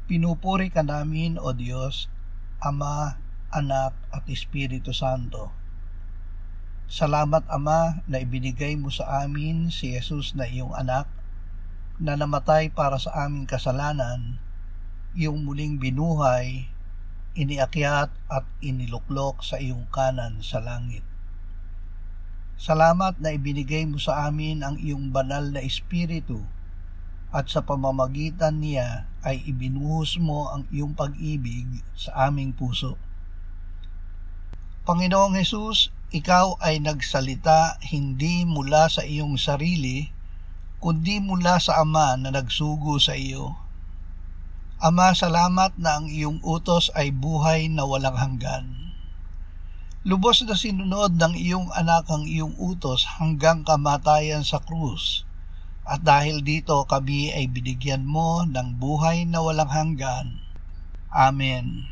Pinupuri ka namin, O Diyos, Ama, Anak at Espiritu Santo. Salamat, Ama, na ibinigay mo sa amin si Jesus na iyong anak, na namatay para sa aming kasalanan, iyong muling binuhay, iniakyat at iniluklok sa iyong kanan sa langit. Salamat na ibinigay mo sa amin ang iyong banal na Espiritu, at sa pamamagitan niya ay ibinuhos mo ang iyong pag-ibig sa aming puso. Panginoong Hesus, ikaw ay nagsalita hindi mula sa iyong sarili, kundi mula sa Ama na nagsugo sa iyo. Ama, salamat na ang iyong utos ay buhay na walang hanggan. Lubos na sinunod ng iyong anak ang iyong utos hanggang kamatayan sa krus. At dahil dito kami ay binigyan mo ng buhay na walang hanggan. Amen.